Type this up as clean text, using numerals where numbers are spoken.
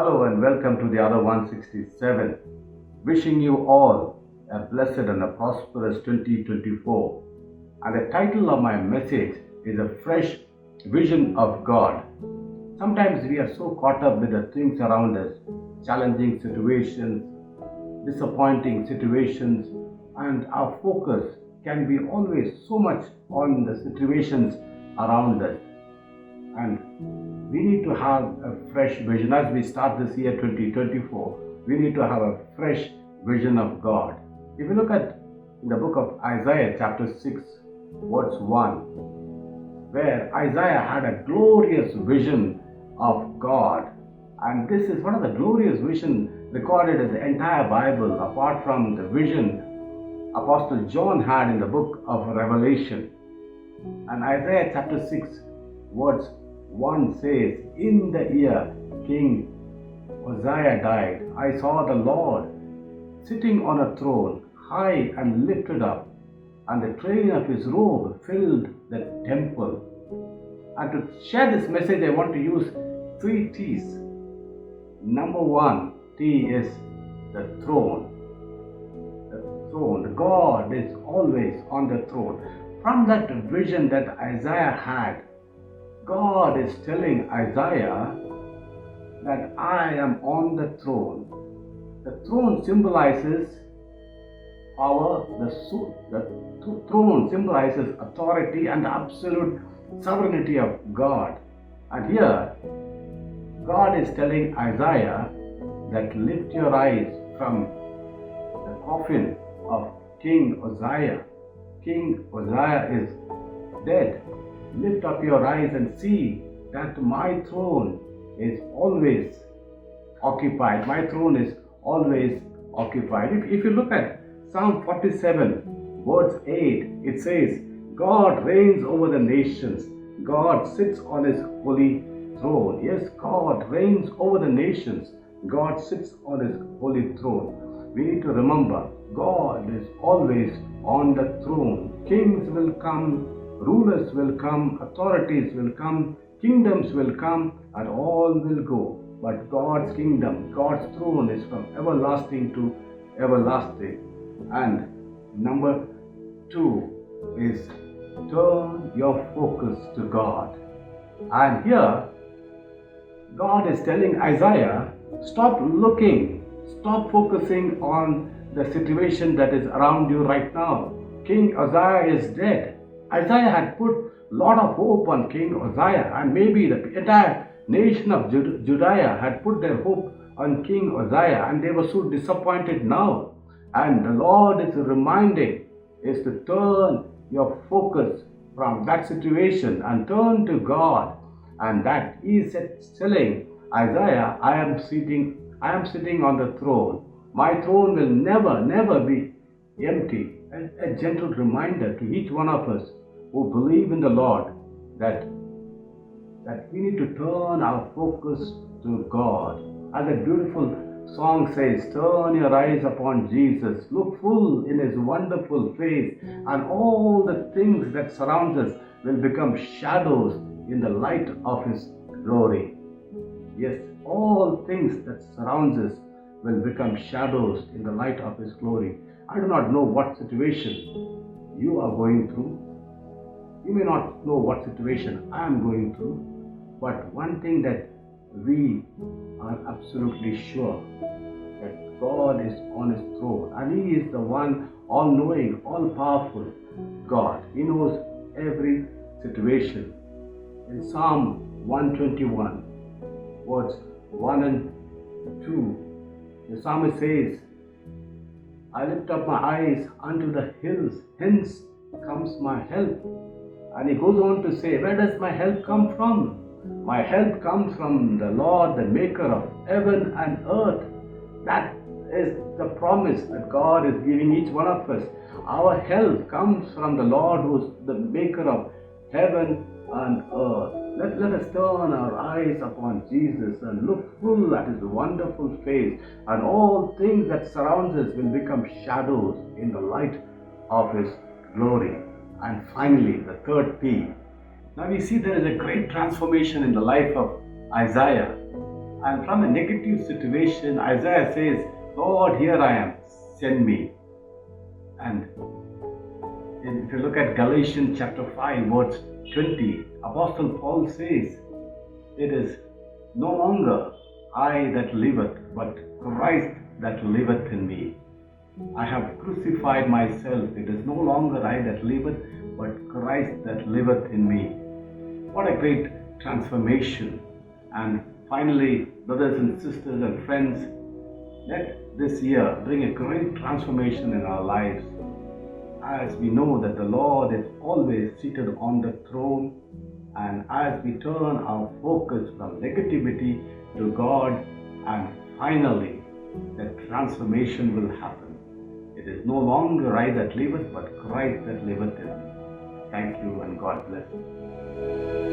Hello and welcome to the other 167. Wishing you all a blessed and a prosperous 2024. And the title of my message is A Fresh Vision of God. Sometimes we are so caught up with the things around us, challenging situations, disappointing situations, and our focus can be always so much on the situations around us. And we need to have a fresh vision. As we start this year 2024, we need to have a fresh vision of God. If you look at the book of Isaiah chapter 6 verse 1, where Isaiah had a glorious vision of God, and this is one of the glorious visions recorded in the entire Bible apart from the vision Apostle John had in the book of Revelation. And Isaiah chapter 6 verse 1 says, "In the year King Uzziah died, I saw the Lord sitting on a throne, high and lifted up, and the train of his robe filled the temple." And to share this message, I want to use 3 T's. Number 1 T is the throne. The throne. God is always on the throne. From that vision that Isaiah had, God is telling Isaiah that I am on the throne. The throne symbolizes power, the throne symbolizes authority and the absolute sovereignty of God. And here, God is telling Isaiah that lift your eyes from the coffin of King Uzziah. King Uzziah is dead. Lift up your eyes and see that my throne is always occupied. My throne is always occupied. If you look at Psalm 47, verse 8, it says, God reigns over the nations. God sits on his holy throne. Yes, God reigns over the nations. God sits on his holy throne. We need to remember, God is always on the throne. Kings will come, rulers will come, authorities will come, kingdoms will come, and all will go. But God's kingdom, God's throne is from everlasting to everlasting. And number 2 is turn your focus to God. And here, God is telling Isaiah, stop looking, stop focusing on the situation that is around you right now. King Uzziah is dead. Isaiah had put a lot of hope on King Uzziah, and maybe the entire nation of Judea had put their hope on King Uzziah, and they were so disappointed now. And the Lord is reminding is to turn your focus from that situation and turn to God. And that He is telling Isaiah, I am sitting on the throne. My throne will never be empty. A gentle reminder to each one of us who believe in the Lord that we need to turn our focus to God. As a beautiful song says, turn your eyes upon Jesus, look full in his wonderful face, and all the things that surround us will become shadows in the light of his glory. Yes, all things that surround us will become shadows in the light of his glory. I do not know what situation you are going through. You may not know what situation I am going through, but one thing that we are absolutely sure, that God is on his throne, and he is the one all-knowing, all-powerful God. He knows every situation. In Psalm 121, words 1 and 2, the psalmist says, I lift up my eyes unto the hills, hence comes my help. And he goes on to say, where does my help come from? My help comes from the Lord, the maker of heaven and earth. That is the promise that God is giving each one of us. Our help comes from the Lord, who is the maker of heaven and earth. Let us turn our eyes upon Jesus and look full at his wonderful face, and all things that surround us will become shadows in the light of his glory. And finally, the third P. Now we see there is a great transformation in the life of Isaiah. And from a negative situation, Isaiah says, Lord, here I am, send me. And if you look at Galatians chapter 5, verse 20, Apostle Paul says, it is no longer I that liveth, but Christ that liveth in me. I have crucified myself. It is no longer I that liveth, but Christ that liveth in me. What a great transformation. And finally, brothers and sisters and friends, let this year bring a great transformation in our lives, as we know that the Lord is always seated on the throne, and as we turn our focus from negativity to God, and finally the transformation will happen. It is no longer I that liveth, but Christ that liveth in me. Thank you, and God bless you.